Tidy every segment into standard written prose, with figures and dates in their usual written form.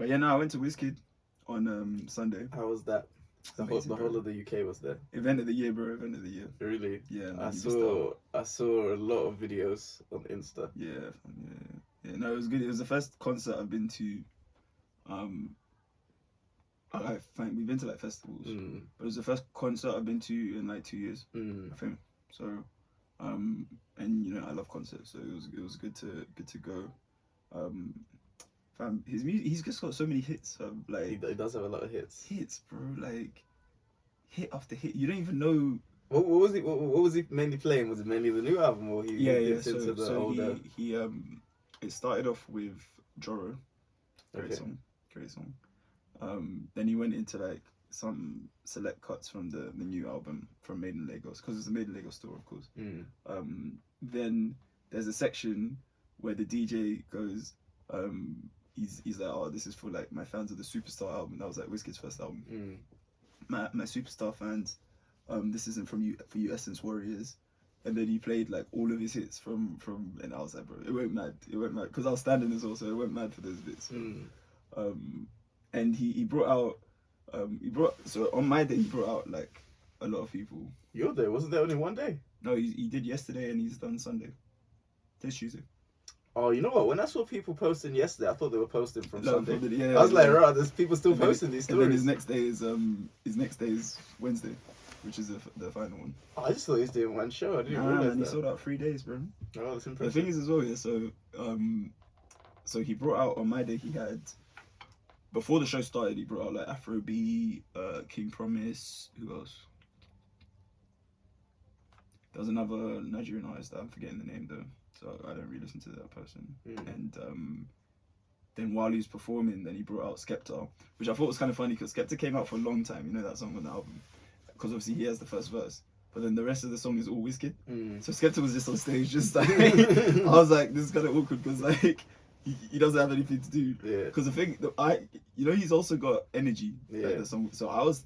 But yeah, no, I went to Wizkend on Sunday. How was that? The Amazing, whole bro. of the UK was there. Event of the year, bro. Event of the year. Really? Yeah, man, I he just out. saw a lot of videos on Insta. Yeah, yeah. No, it was good. It was the first concert I've been to. I think we've been to like festivals, but it was the first concert I've been to in like 2 years. I think so. And you know I love concerts, so it was good to go. Fam, his music, he's just got so many hits. Like He does have a lot of hits. Hits, bro. Like hit after hit. You don't even know. What was he mainly playing? Was it mainly the new album, or he Yeah. into the older? He it started off with Joro, great Okay. song. Then he went into like some select cuts from the new album from Made in Lagos, because it's a Made in Lagos tour, of course. Then there's a section where the DJ goes, he's like, oh, this is for like my fans of the Superstar album. That was like Wizkid's first album. My Superstar fans, this isn't for you Essence Warriors. And then he played like all of his hits from and I was like, bro, it went mad because I was standing as well, so it went mad for those bits. And he brought out so on my day he brought out like a lot of people. Your day, wasn't there only one day? No, he did yesterday and he's done Sunday. Today's Tuesday. Oh, you know what? When I saw people posting yesterday, I thought they were posting from Sunday. Yeah, I was like, right, there's people still posting these stories. And then his next day is Wednesday, which is the final one. Oh, I just thought he was doing one show. I didn't realize that. He sold out 3 days, bro. Oh, that's impressive. The thing is as well, yeah. So he brought out on my day. He had before the show started. He brought out like Afrobeat, King Promise. Who else? There was another Nigerian artist that I'm forgetting the name though, so I don't really listen to that person. And then while he was performing, then he brought out Skepta, which I thought was kind of funny because Skepta came out for a long time. You know that song on the album, because obviously he has the first verse, but then the rest of the song is all Wizkid. So Skepta was just on stage, just like I was like, this is kind of awkward because like he doesn't have anything to do. Yeah. Because the thing, he's also got energy. Yeah. Like the song. So I was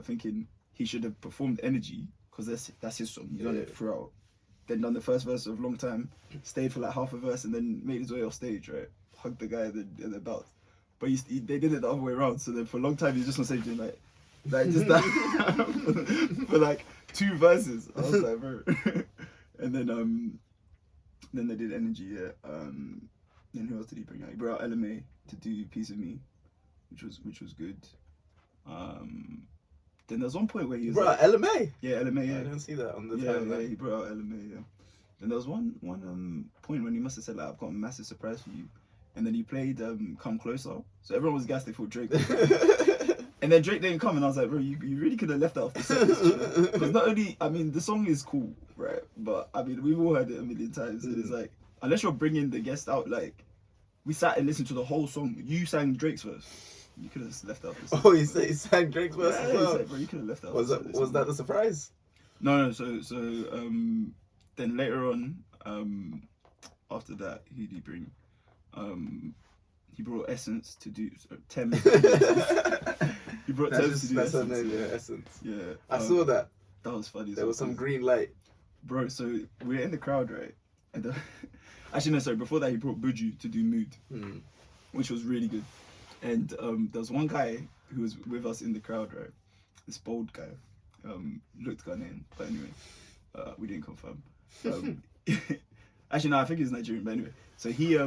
thinking he should have performed Energy, because that's his song. He's done it throughout. Then done the first verse of Long Time, stayed for like half a verse, and then made his way off stage, right? Hugged the guy and then belt. But they did it the other way around. So then for a long time, he's just on stage doing like just that for like 2 verses. I was like, bro. And then they did Energy, yeah. Then who else did he bring out? He brought out LMA to do Piece of Me, which was good. Then there's one point where he was bro, like, LMA? Yeah, LMA, yeah. I didn't see that on the timeline. Yeah, he brought out LMA, yeah. Then there was one point when he must have said like, I've got a massive surprise for you. And then he played Come Closer. So everyone was gassed, they thought Drake would come. And then Drake didn't come, and I was like, bro, you really could have left that off the set. Because not only, I mean, the song is cool, right? But I mean, we've all heard it a million times. And it's like, unless you're bringing the guest out, like, we sat and listened to the whole song. You sang Drake's verse. You could have left out this. Oh, he sang Drake's verse as well. Like, bro, you could have left out. Was that the surprise? No. So then later on, after that, who did he bring? He brought Essence to do Thames. He brought Thames to do Essence. Essence. Yeah, Essence. Yeah, I saw that. That was funny. There was some green light. Bro, so we're in the crowd, right? And actually, no, sorry. Before that, he brought Buju to do Mood, which was really good. And there was one guy who was with us in the crowd, right? This bold guy, looked Ghanaian, but anyway, we didn't confirm. Actually, no, I think he's Nigerian, but anyway. So he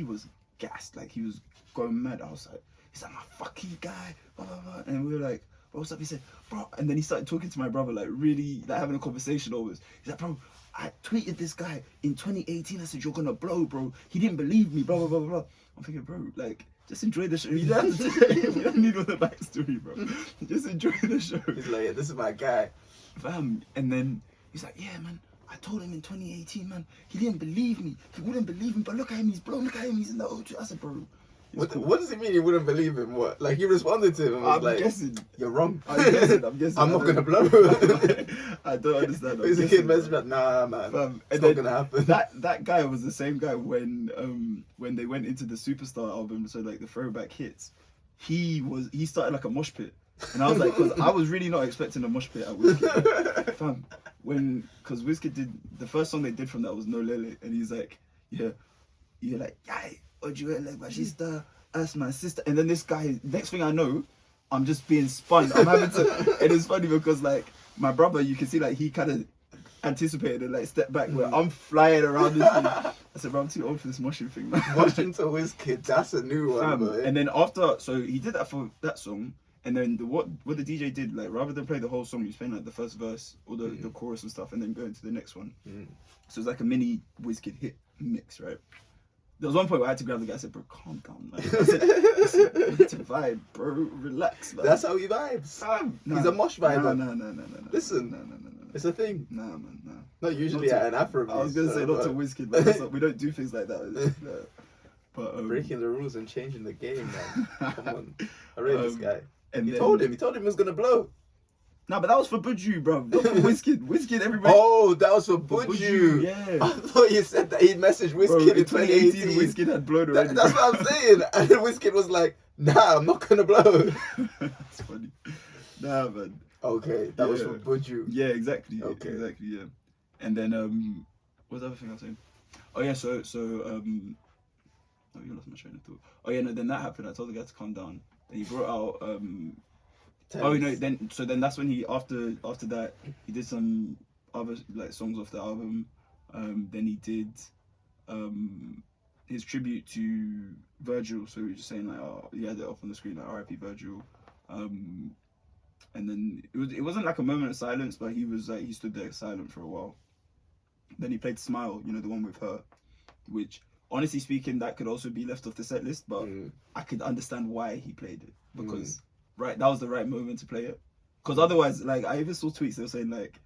was gassed, like he was going mad. I was like, he's like, my fucking guy, blah, blah, blah. And we were like, what's up? He said, bro. And then he started talking to my brother, like really, like having a conversation always. He's like, bro, I tweeted this guy in 2018. I said, you're gonna blow, bro. He didn't believe me, blah, blah, blah, blah. I'm thinking, bro, like, just enjoy the show. You don't have to we don't need all the backstory, bro. Just enjoy the show. He's like, yeah, this is my guy. Fam. And then he's like, yeah, man, I told him in 2018, man, he didn't believe me. He wouldn't believe me, but look at him, he's blown. Look at him, he's in the O2. I said, bro. What does it mean you wouldn't believe him? What? Like, he responded to him and was like, guessing. You're wrong. I'm guessing. I'm not going to blow. I don't understand. He's a kid message like, nah, man. It's not going to happen. That guy was the same guy when they went into the Superstar album, so like the throwback hits. He started like a mosh pit. And I was like, because I was really not expecting a mosh pit at Wizkend. Fam, because Wizkend did, the first song they did from that was No Lele. And he's like, yeah, you're like, yay. Oju like my sister, that's my sister. And then this guy, next thing I know, I'm just being spun. I'm having to, and it's funny because like my brother, you can see like he kind of anticipated and like stepped back where I'm flying around this thing. I said, bro, I'm too old for this moshing thing, man. Moshing to Wizkend, that's a new one, bro. And then after, so he did that for that song. And then what the DJ did, like rather than play the whole song, he was playing like the first verse or the chorus and stuff, and then going to the next one. So it's like a mini Wizkend hit mix, right? There was one point where I had to grab the guy and said, bro, calm down, man. I said, you need to vibe, bro. Relax, man. That's how he vibes. He's a mosh viber. No. Listen, no. it's a thing. Nah, man, nah. Not usually at an Afro. I was going to say not to Wizkend, but we don't do things like that. But breaking the rules and changing the game, man. Come on. I rate this guy. And he told him he was going to blow. No, but that was for Buju, bro. Not for Wizkend. Wizkend, everybody. Oh, that was for Buju. Yeah. I thought you said that he'd messaged Wizkend in 2018. Wizkend had blown already. That's what I'm saying. And then Wizkend was like, nah, I'm not going to blow. That's funny. Nah, man. Okay, that was for Buju. Yeah, exactly. Okay. Exactly, yeah. And then, what's the other thing I was saying? Oh, yeah, so oh, you lost my train of thought. Oh, yeah, no, then that happened. I told the guy to calm down. And he brought out, oh no! Then that's when he after that he did some other like songs off the album. Then he did his tribute to Virgil. So he was just saying like, oh, he had it up on the screen like R.I.P. Virgil. And then it wasn't like a moment of silence, but he was like he stood there silent for a while. Then he played Smile, you know, the one with her, which honestly speaking that could also be left off the set list, but I could understand why he played it because. Right, that was the right moment to play it. Because otherwise, like, I even saw tweets that were saying, like,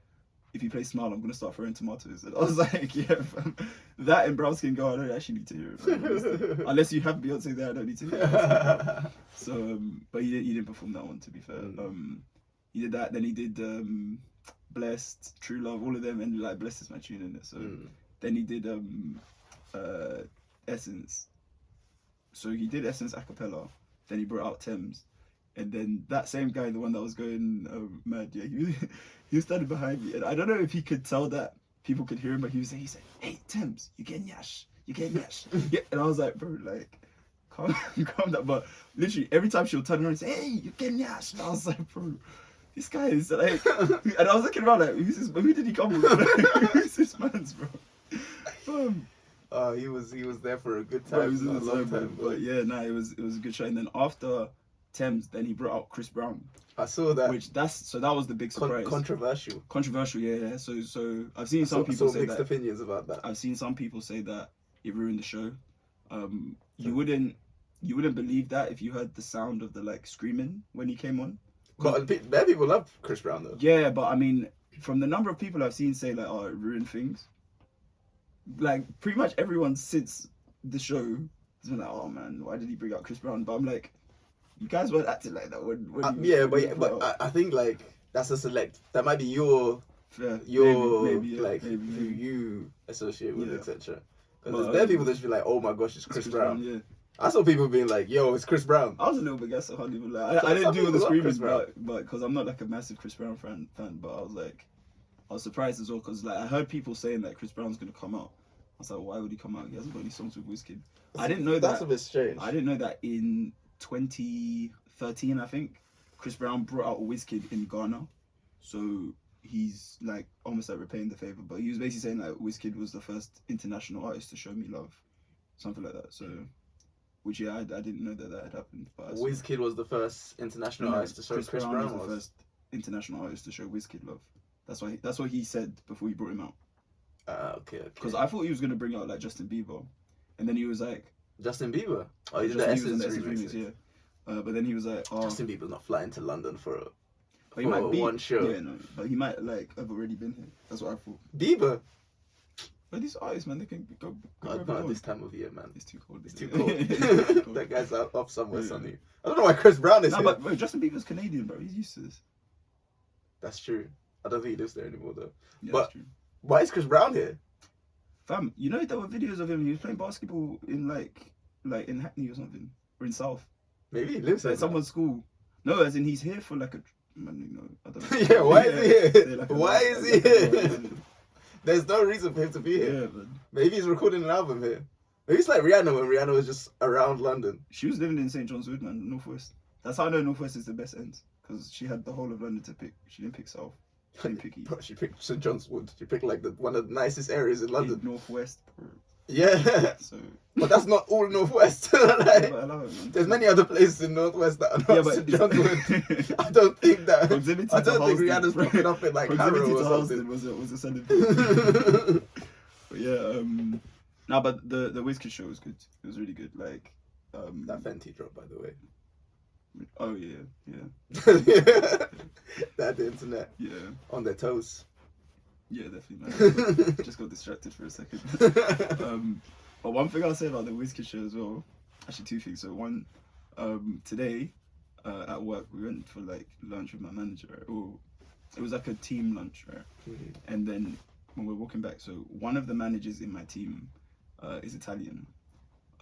if you play Smile, I'm going to start throwing tomatoes. And I was like, yeah, fam, that and Brown Skin Girl, I don't actually need to hear it. Unless you have Beyonce there, I don't need to hear it. So, but he didn't perform that one, to be fair. He did that, then he did Blessed, True Love, all of them, and, like, Blessed is my tune in it. So, then he did Essence. So he did Essence a cappella, then he brought out Thames. And then that same guy, the one that was going mad, yeah, he was standing behind me. And I don't know if he could tell that people could hear him, but he said, hey, Thames, you getting yash. Yeah. And I was like, bro, like, calm down. But literally, every time she'll turn around and say, hey, you getting yash. And I was like, bro, this guy is like, and I was looking around like, who did he come with? Who's this man's, bro? He was there for a good time. Bro, it was a long time. But yeah, it was a good show. And then after Thames, then he brought out Chris Brown. I saw that. That was the big surprise. Controversial, yeah. So I've seen some people say mixed opinions about that. I've seen some people say that it ruined the show. You wouldn't believe that if you heard the sound of the like screaming when he came on. But many people love Chris Brown though. Yeah, but I mean, from the number of people I've seen say like, oh, it ruined things. Like pretty much everyone since the show has been like, oh man, why did he bring out Chris Brown? But I'm like, you guys weren't acting like that when but I think like that's a select. That might be your maybe, who you associate with, etc. Because there's people that just be like, oh my gosh, it's Chris Brown. Yeah. I saw people being like, yo, it's Chris Brown. I was a little bit gassed, I can't even lie. I didn't do all the screaming, but because I'm not like a massive Chris Brown fan, but I was surprised as well because like I heard people saying that Chris Brown's gonna come out. I was like, why would he come out? He hasn't got any songs with Wizkend. I didn't know that. That's a bit strange. I didn't know that in 2013, I think, Chris Brown brought out Wizkend in Ghana. So he's like almost like repaying the favor. But he was basically saying like Wizkend was the first international artist to show me love. Something like that. So, which yeah, I didn't know that had happened. But Wizkend was the first international artist to show Chris Brown was the first international artist to show Wizkend love. That's what he said before he brought him out. Okay. Because I thought he was gonna bring out like Justin Bieber, and then he was like, Justin Bieber. Oh, he did the Essence remix, yeah. But then he was like, oh, Justin Bieber's not flying to London for one show. Yeah, no, but he might like have already been here. That's what I thought. Bieber. But these artists, man, they can go not this time of year, man. It's too cold. It's too cold. That guy's off somewhere sunny. I don't know why Chris Brown is here. But bro, Justin Bieber's Canadian, bro. He's used to this. That's true. I don't think he lives there anymore, though. Yeah, but that's true. Why is Chris Brown here? Fam, you know there were videos of him. He was playing basketball in like in Hackney or something, or in South. Maybe he lives there. Someone's school. No, as in he's here for like a. I don't know. Yeah, why is he here? Like why is he here? There's no reason for him to be here. Yeah, man. Maybe he's recording an album here. It's like Rihanna when Rihanna was just around London. She was living in St. John's Wood, man, Northwest. That's how I know Northwest is the best ends, because she had the whole of London to pick. She didn't pick South. She didn't pick East. Bro, she picked St. John's Wood. She picked like one of the nicest areas in London. Northwest. Yeah. So. But that's not all Northwest. Like, Yeah, but I love it, man. There's many other places in Northwest that are not St. John's Wood. I don't think that. Proximity I don't to think Halsted. Rihanna's popping up in like Proximity Harrow to or something. Halsted was a selling point. But yeah, no, but the Wizkend show was good. It was really good. Like, that Fenty drop, by the way. Oh yeah. That the internet. Yeah. On their toes. Yeah, definitely. Man. Just got distracted for a second. But one thing I'll say about the Wizkend show as well, actually two things. So one, today at work we went for like lunch with my manager. Right? Or it was like a team lunch, right? Mm-hmm. And then when we're walking back, so one of the managers in my team is Italian.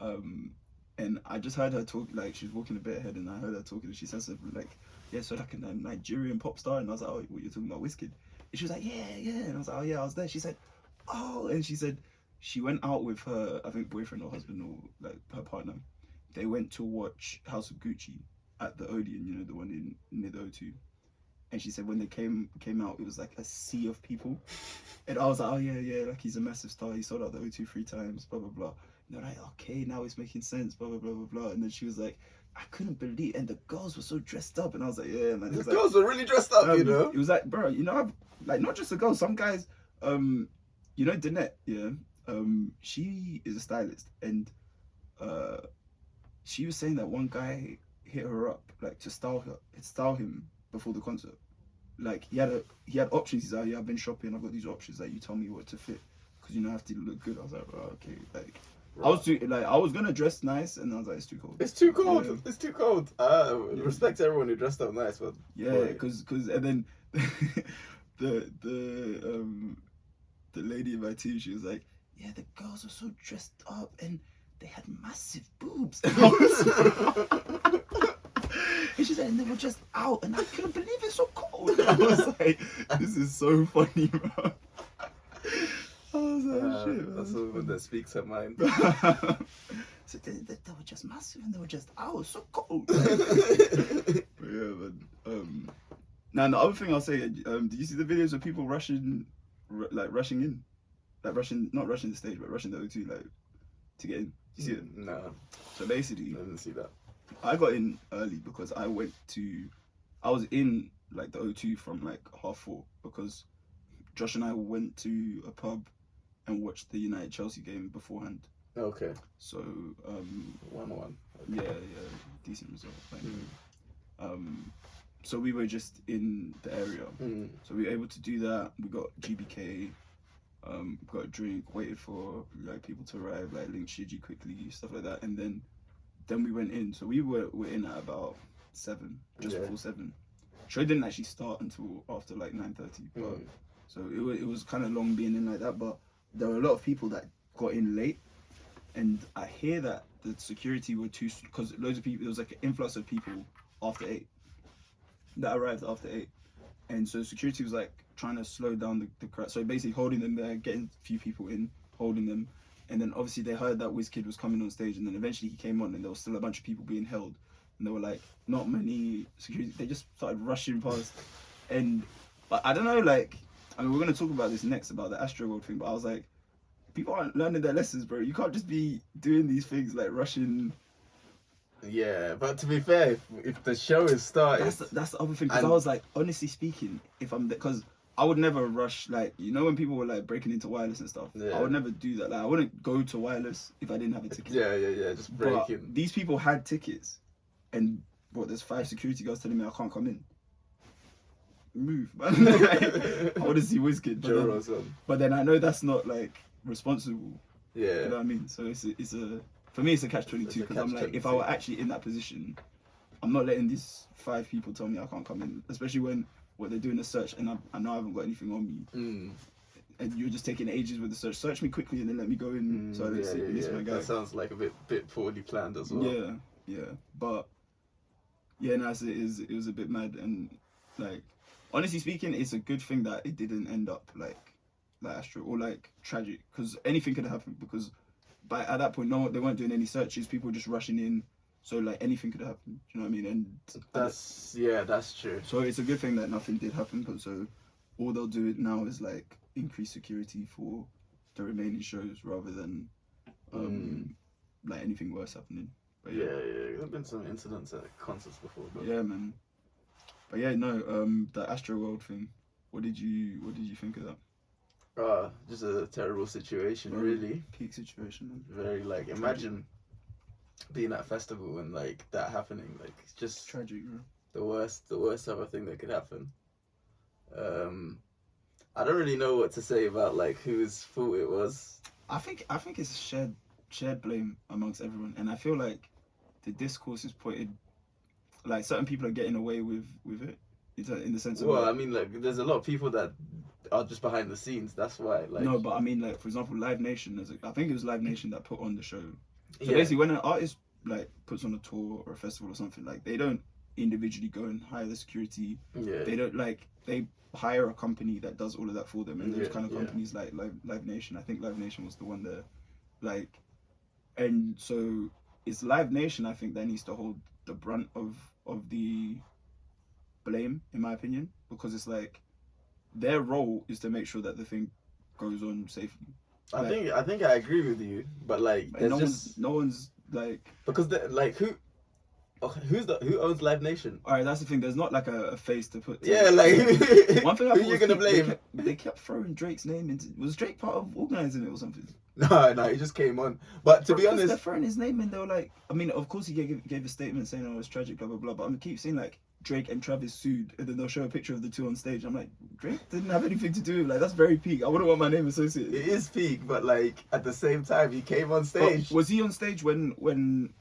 And I just heard her talk, like she was walking a bit ahead, and I heard her talking, and she said something like, yeah, so like a Nigerian pop star, and I was like, oh, what, you're talking about Wizkend? And she was like, yeah, and I was like, oh yeah, I was there. She said, oh, and she said she went out with her, I think boyfriend or husband or like her partner. They went to watch House of Gucci at the Odeon, you know, the one in near the O2. And she said when they came out, it was like a sea of people. And I was like, oh yeah, like he's a massive star. He sold out the O2 3 times, blah, blah, blah. And they're like, okay, now it's making sense, blah, blah, blah, blah, blah. And then she was like, I couldn't believe, and the girls were so dressed up. And I was like, yeah, man. The girls were really dressed up, you know? It was like, bro, you know, like not just the girls, some guys, you know, Danette, yeah, she is a stylist. And she was saying that one guy hit her up, like to style him before the concert. Like he had options. He's like, yeah, I've been shopping, I've got these options, like you tell me what to fit, because you know I have to look good. I was like, oh, okay, like right. I was gonna dress nice, and I was like, it's too cold. It's too cold. Yeah. It's too cold. Yeah. Respect everyone who dressed up nice, but yeah, because and then the lady in my team, she was like, yeah, the girls were so dressed up and they had massive boobs. And she said, and they were just out, and I couldn't believe it's so cold. And I was like, this is so funny, bro. I was like, shit, man. That's a woman that speaks her mind. So they were just massive, and they were just out, so cold. But yeah, man. Now the other thing I'll say, did you see the videos of people rushing in, not rushing the stage, but rushing the O2, like to get in? Did you see it? No. So basically, I didn't see that. I got in early because I was in like the O2 from like 4:30, because Josh and I went to a pub and watched the United Chelsea game beforehand. Okay. So 1-1. Yeah, decent result. Like, so we were just in the area. So we were able to do that. We got GBK, got a drink, waited for like people to arrive, like linked Shiji quickly, stuff like that, and then we went in. So we were in at about 7, just before 7. Show didn't actually start until after like 9:30. But so it was kind of long being in like that. But there were a lot of people that got in late, and I hear that the security were too, because loads of people, there was like an influx of people after 8 that arrived after 8, and so security was like trying to slow down the crowd. So basically holding them there, getting a few people in, holding them. And then obviously they heard that Wizkend was coming on stage, and then eventually he came on, and there was still a bunch of people being held, and there were like not many security. They just started rushing past, but I don't know, like, I mean, we're gonna talk about this next, about the Astroworld thing, but I was like, people aren't learning their lessons, bro. You can't just be doing these things like rushing. Yeah, but to be fair, if the show is started, that's the other thing. Because I was like, honestly speaking, because I would never rush, like, you know, when people were like breaking into wireless and stuff. Yeah. I would never do that. Like, I wouldn't go to wireless if I didn't have a ticket. Yeah, just break in. These people had tickets, and there's 5 security guards telling me I can't come in. Move, man. I want to see Wizkend. But then I know that's not like responsible. Yeah. You know what I mean? So it's a for me it's a catch-22, because I'm like, if I were actually in that position, I'm not letting these 5 people tell me I can't come in, especially when they're doing a search and I know I haven't got anything on me. And you're just taking ages with the search. Search me quickly and then let me go in. So I don't miss my guy. That sounds like a bit poorly planned as well. Yeah. But yeah, no, it was a bit mad, and like, honestly speaking, it's a good thing that it didn't end up like Astro or like tragic, because anything could have happened, because but at that point, they weren't doing any searches. People were just rushing in, so like anything could happen. Do you know what I mean? And that's true. So it's a good thing that nothing did happen. But so all they'll do it now is like increase security for the remaining shows rather than like anything worse happening. But There've been some incidents at concerts before. But... Yeah, man. But yeah, no, the Astroworld thing. What did you think of that? Just a terrible situation, really. Peak situation, man. Very like imagine being at a festival and like that happening. Like it's just tragic, bro. The worst type of thing that could happen. I don't really know what to say about like whose fault it was. I think it's shared blame amongst everyone, and I feel like the discourse is pointed, like certain people are getting away with it, in the sense of. Well, I mean, like there's a lot of people that are just behind the scenes. That's why. Like no, but I mean, like for example, Live Nation. I think it was Live Nation that put on the show. So basically, when an artist like puts on a tour or a festival or something, like they don't individually go and hire the security. Yeah. They don't they hire a company that does all of that for them, and those kind of companies like Live Nation. I think Live Nation was the one that, like, and so it's Live Nation. I think that needs to hold the brunt of the blame, in my opinion, because it's like their role is to make sure that the thing goes on safely. I think I agree with you, but like there's no one's like because who owns Live Nation? All right, that's the thing. There's not like a face to put. Yeah, like one thing. Who are you gonna blame? They kept throwing Drake's name into. Was Drake part of organizing it or something? No, he just came on. But to be honest, they're throwing his name in. They were like, I mean, of course he gave a statement saying, "Oh, it's tragic, blah blah blah." But I keep seeing like Drake and Travis sued, and then they'll show a picture of the two on stage. I'm like, Drake didn't have anything to do. Like that's very peak. I wouldn't want my name associated. It is peak, but like at the same time, he came on stage. Oh, was he on stage when?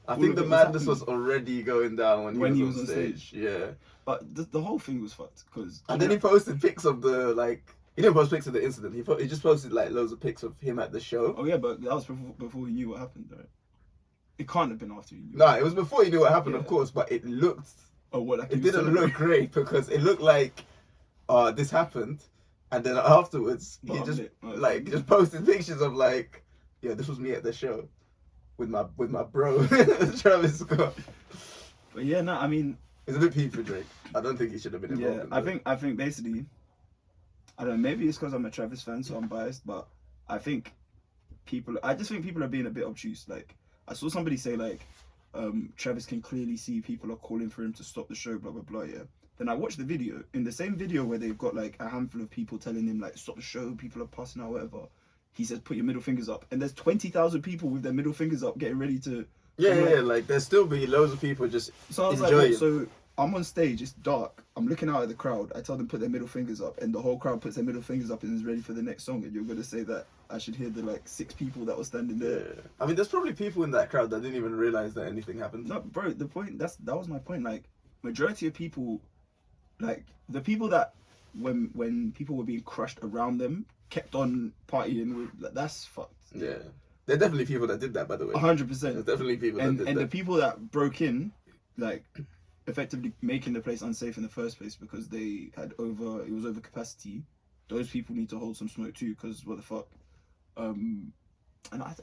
I think the madness was already going down when he was on stage. Yeah. But the whole thing was fucked because. And then he posted pics of the like. He didn't post pics of the incident. He just posted like loads of pics of him at the show. Oh yeah, but that was before he knew what happened, right? It can't have been after he knew. No, it was before he knew what happened, of course. But it looked. Oh, what? Like it didn't look great because it looked like, this happened, and then afterwards he just just posted pictures of like, yeah, this was me at the show, with my bro Travis Scott. But yeah, no, I mean, it's a bit peak for Drake. I don't think he should have been involved. Yeah, I think basically, I don't know. Maybe it's because I'm a Travis fan, so I'm biased. But I just think people are being a bit obtuse. Like I saw somebody say like, Travis can clearly see people are calling for him to stop the show, blah blah blah. Yeah. Then I watched the video. In the same video where they've got like a handful of people telling him like stop the show, people are passing out, whatever. He says put your middle fingers up, and there's 20,000 people with their middle fingers up getting ready to. Yeah, like there's still be loads of people just. So I was enjoying. Like, so I'm on stage, it's dark. I'm looking out at the crowd. I tell them put their middle fingers up, and the whole crowd puts their middle fingers up and is ready for the next song. And you're gonna say that I should hear the like 6 people that were standing there. Yeah. I mean, there's probably people in that crowd that didn't even realize that anything happened. No, bro. The point that was my point. Like, majority of people, like the people that when people were being crushed around them, kept on partying with. Like, that's fucked. Yeah, there are definitely people that did that. By the way, 100%. There's definitely people that did that. And the people that broke in, like. Effectively making the place unsafe in the first place because they had it was over capacity. Those people need to hold some smoke too, because what the fuck. And I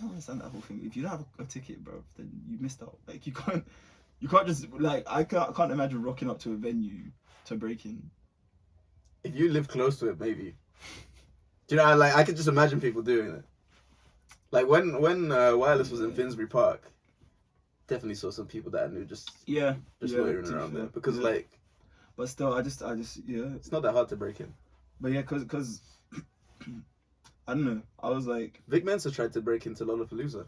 don't understand that whole thing. If you don't have a ticket, bro, then you missed out. Like you can't just like I can't imagine rocking up to a venue to break in. If you live close to it, maybe. Do you know? Like I could just imagine people doing it. Like when Wireless was in Finsbury Park. Definitely saw some people that I knew just loitering around there because like, but still I just it's not that hard to break in. But yeah, cause I don't know. I was like Vic Mensa tried to break into Lollapalooza,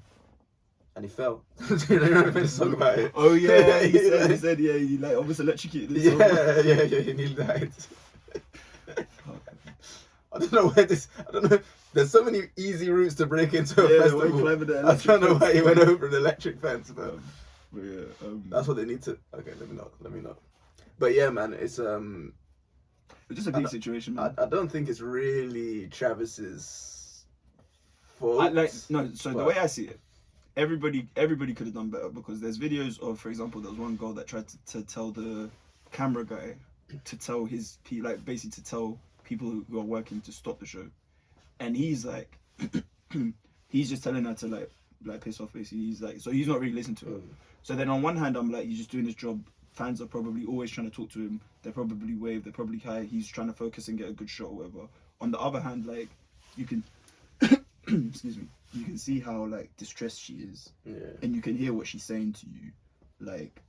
and he fell. You know, I made a song about it. Oh yeah, he said he like almost electrocuted. Yeah, he nearly died. I don't know. There's so many easy routes to break into a festival. I don't know why he went over an electric fence, but that's what they need to. Okay, let me not. But yeah, man, it's just a big situation, man. I don't think it's really Travis's fault. The way I see it, everybody could have done better because there's videos of, for example, there was one girl that tried to tell the camera guy to tell basically to tell people who are working to stop the show. And he's like, he's just telling her to like like pissed off basically. He's like, so he's not really listening to her. So then on one hand, I'm like, he's just doing his job. Fans are probably always trying to talk to him. They're probably wave. They're probably high. He's trying to focus and get a good shot or whatever. On the other hand, like you can, excuse me, you can see how like distressed she is, and you can hear what she's saying to you, like.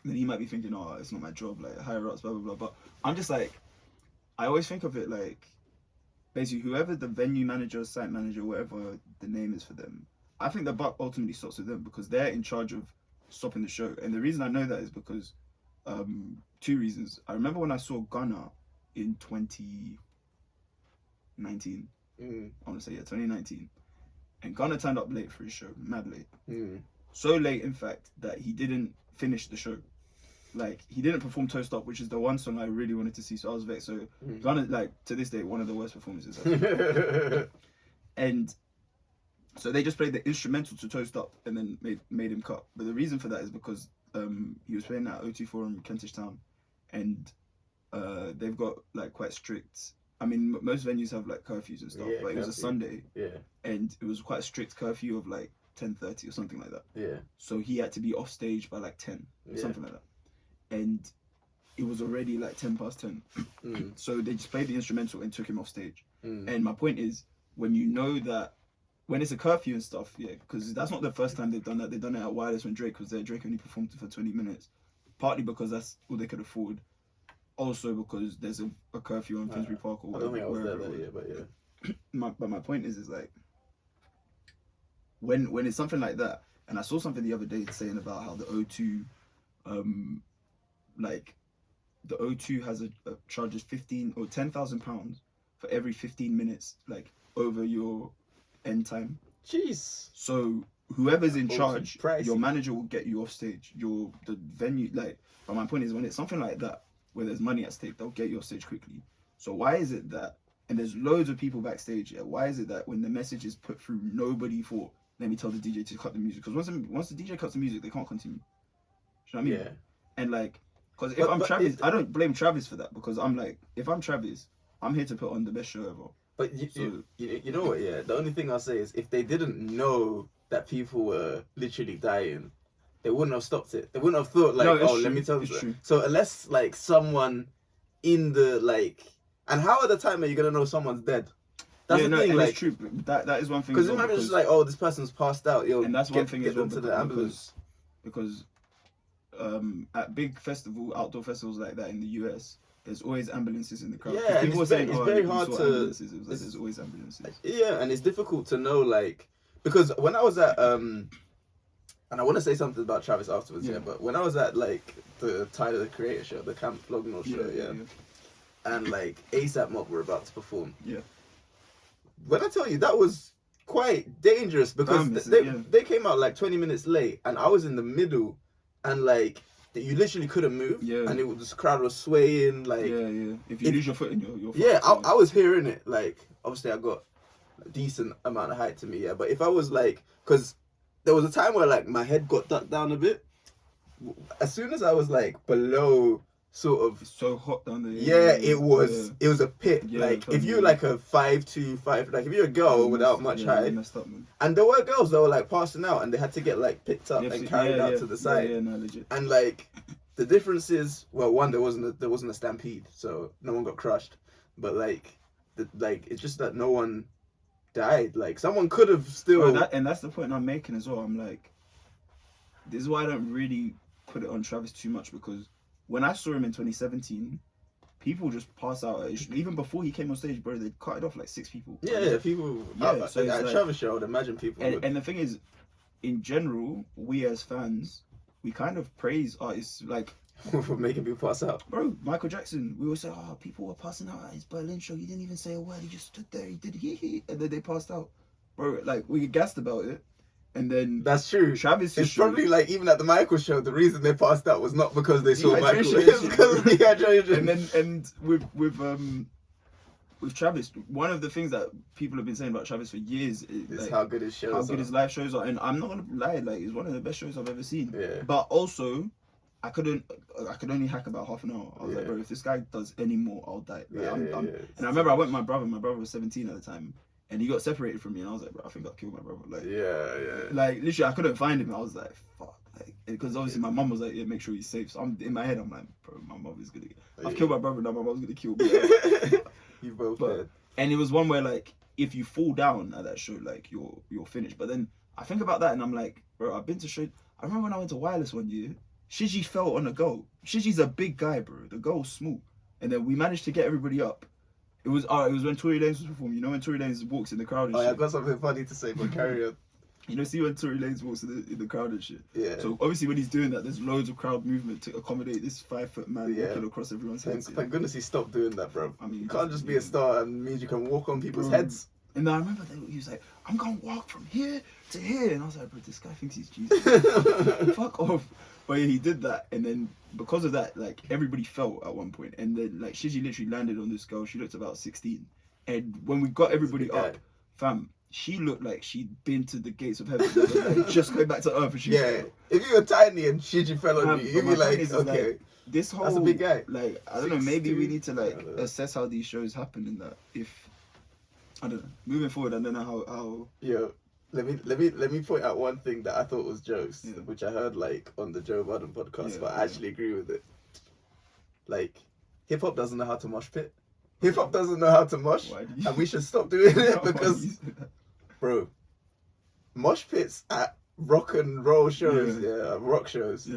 Then he might be thinking, oh, it's not my job, like higher ups, blah blah blah. But I'm just like, I always think of it like, basically whoever the venue manager, site manager, whatever the name is for them, I think the buck ultimately stops with them because they're in charge of stopping the show. And the reason I know that is because, 2 reasons. I remember when I saw Gunna in 2019. I want to say 2019, and Gunna turned up late for his show, mad late. So late, in fact, that he didn't finish the show. Like, he didn't perform Toast Up, which is the one song I really wanted to see, so I was vexed. So Gunna, like, to this day, one of the worst performances I've seen. And so they just played the instrumental to Toast Up and then made him cut. But the reason for that is because he was playing at O2 Forum, Kentish Town, and they've got like quite strict. I mean, most venues have like curfews and stuff, but it was a Sunday, and it was quite a strict curfew of like 10:30 or something like that. So he had to be off stage by like 10, something like that, and it was already like 10:10. So they just played the instrumental and took him off stage. And my point is, when you know that. When it's a curfew and stuff, because that's not the first time they've done that. They've done it at Wireless when Drake was there. Drake only performed for 20 minutes. Partly because that's all they could afford. Also because there's a curfew on Finsbury Park or whatever. I don't think I was there that year, but But my point is like, when it's something like that, and I saw something the other day saying about how the O2, like, the O2 has a charges 15 or 10,000 pounds for every 15 minutes, like, over your end time. Jeez. So whoever's in charge, pricey. your manager will get you off stage. The venue, like. But my point is, when it's something like that where there's money at stake, they'll get you off stage quickly. So why is it that? And there's loads of people backstage. Why is it that when the message is put through, nobody thought, let me tell the DJ to cut the music? Because once the DJ cuts the music, they can't continue. Do you know what I mean? Yeah. And like, because if I'm Travis, I don't blame Travis for that, because I'm like, if I'm Travis, I'm here to put on the best show ever. But you know what, the only thing I'll say is, if they didn't know that people were literally dying, they wouldn't have stopped it. They wouldn't have thought like, let me tell you. So unless like someone in the like, and how at the time are you gonna know someone's dead? That's the thing, like, it's true. That is one thing. Because imagine just like, this person's passed out. And that's one thing as well, to the ambulance. Because at big outdoor festivals like that in the US, there's always ambulances in the crowd. Yeah, people it's very hard to. There's always ambulances. Yeah, and it's difficult to know, like, because when I was at and I want to say something about Travis afterwards, but when I was at like the Tyler the Creator show, the Camp Flogno show, and like ASAP Mob were about to perform. Yeah. When I tell you, that was quite dangerous because they came out like 20 minutes late, and I was in the middle, and like. You literally couldn't move, and this crowd was swaying, like... If you lose your foot, you're I was hearing it, like, obviously I got a decent amount of height to me, but if I was like... Because there was a time where, like, my head got ducked down a bit. As soon as I was, like, below, sort of... It's so hot down there. It was a pit. Like, if you're, like, a 5'2", like, if you're a girl without much height... Messed up, man. And there were girls that were like passing out, and they had to get like picked up and carried out to the side. No, legit. And like the difference is, well, one, there wasn't a stampede, so no one got crushed. But like it's just that no one died. Like someone could have still. And that's the point I'm making as well. I'm like, this is why I don't really put it on Travis too much, because when I saw him in 2017. People just pass out. Even before he came on stage, bro, they cut it off like 6 people. People. So at Travis show, I would imagine people. And the thing is, in general, we as fans, we kind of praise artists like for making people pass out. Bro, Michael Jackson, we always say, people were passing out at his Berlin show. He didn't even say a word. He just stood there. He did and then they passed out. Bro, like we get gassed about it. And then that's true. Travis, it's probably like even at the Michael show, the reason they passed out was not because they saw Michael, it's because of dehydration. And with Travis, one of the things that people have been saying about Travis for years is like, how good his shows how good his live shows are. And I'm not gonna lie, like it's one of the best shows I've ever seen. Yeah. But also, I could only hack about half an hour. I was like, bro, if this guy does any more, I'll die. Like, and I remember I went with my brother. My brother was 17 at the time. and he got separated from me, and I was like, bro, I think I killed my brother. Like, Yeah. like literally, I couldn't find him. I was like, fuck, like, because obviously my mum was like, yeah, make sure he's safe. So I'm in my head, I'm like, bro, my mum is gonna. I've killed my brother, now my mum's gonna kill me. You both But, dead. and it was one where like, if you fall down at that show, like you're finished. But then I think about that, and I'm like, bro, I've been to show. I remember when I went to Wireless one year, Shiji fell on a girl. Shiji's a big guy, bro. The girl's small, and then we managed to get everybody up. It was when Tory Lanez was performing. You know when Tory Lanez walks in the crowd and Oh, shit. yeah, I've got something funny to say, but carry on. You know, see when Tory Lanez walks in the crowd and shit. Yeah. So obviously when he's doing that, there's loads of crowd movement to accommodate this 5-foot man Yeah. walking across everyone's heads. Thank goodness he stopped doing that, bro. I mean, you can't just be a star and means you can walk on people's heads. And I remember that he was like, I'm gonna walk from here to here, and I was like, bro, this guy thinks he's Jesus. Fuck off. But yeah, he did that, and then because of that, like everybody fell at one point, and then like Shiji literally landed on this girl. She looked about 16, and when we got everybody up, fam, she looked like she'd been to the gates of heaven, like, just going back to earth. And she if you were tiny and Shiji fell on you, you'd be like, okay, like, this whole that's a big guy. Like I don't know, maybe we need to like assess how these shows happen, and that if I don't know, moving forward, I don't know how. Yo, let me point out one thing that I thought was jokes, which I heard like on the Joe Budden podcast, but I actually agree with it. Like, hip hop doesn't know how to mosh pit. Hip hop doesn't know how to mosh, and we should stop doing it because, bro, mosh pits at rock and roll shows, rock shows,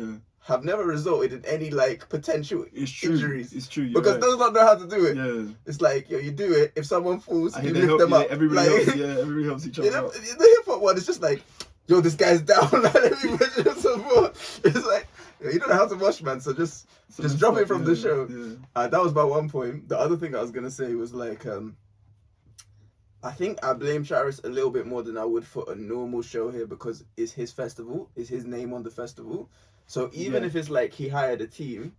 have never resulted in any like potential injuries. It's true. Because those don't know how to do it. Yeah. It's like, yo, you do it. If someone falls, you lift help, them up. Everybody helps each other. The hip hop one is just like, yo, this guy's down. Let me push him some more. It's like, yo, you don't know how to mosh, man. So just drop it from the show. Yeah. That was my one point. The other thing I was gonna say was like, I think I blame Travis a little bit more than I would for a normal show here because it's his festival, it's his name on the festival. So even if it's like he hired a team,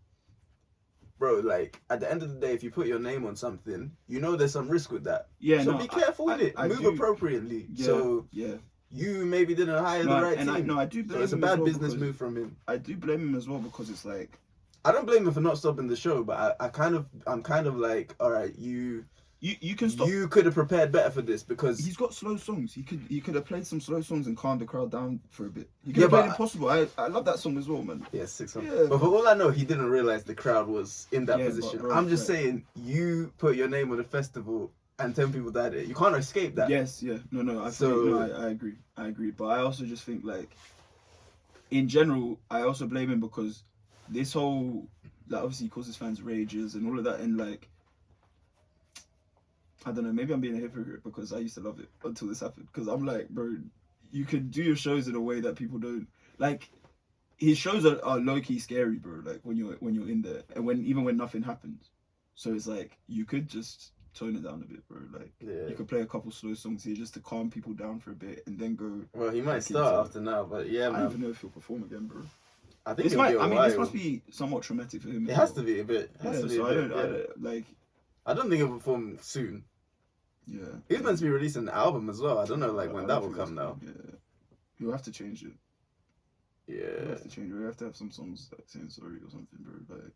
bro, like at the end of the day, if you put your name on something, you know there's some risk with that. Yeah, so be careful with it. Move appropriately. Yeah, so you maybe didn't hire the right team. I do blame so it's a bad business move from him. I do blame him as well because it's like I don't blame him for not stopping the show, but I'm kind of like, all right, you can stop. You could have prepared better for this because he's got slow songs. He could have played some slow songs and calmed the crowd down for a bit. He could have played Impossible. I love that song as well, man. Yeah, 600. Yeah. But for all I know, he didn't realize the crowd was in that position. Bro, I'm just saying, you put your name on a festival and 10 people died. You can't escape that. Yes, yeah, no. I agree. But I also just think like, in general, I also blame him because this whole like obviously causes fans rages and all of that, and like. I don't know, maybe I'm being a hypocrite because I used to love it until this happened. Because I'm like, bro, you can do your shows in a way that people don't like. His shows are low key scary, bro. Like when you're in there, and even when nothing happens. So it's like you could just tone it down a bit, bro. Like you could play a couple slow songs here just to calm people down for a bit, and then go. Well, he might start after now, but yeah, man. I don't even know if he'll perform again, bro. I think this must be somewhat traumatic for him. It has to be a bit. I don't think he'll perform soon. Yeah. He's meant to be releasing an album as well. I don't know when that will come now. Yeah. You'll have to change it. Yeah. You'll have to change it. We have to have some songs like saying sorry or something, bro. Like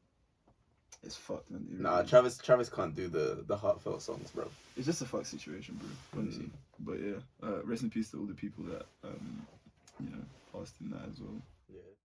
it's fucked, man. Nah, Travis can't do the heartfelt songs, bro. It's just a fucked situation, bro. Honestly. But yeah, rest in peace to all the people that passed in that as well.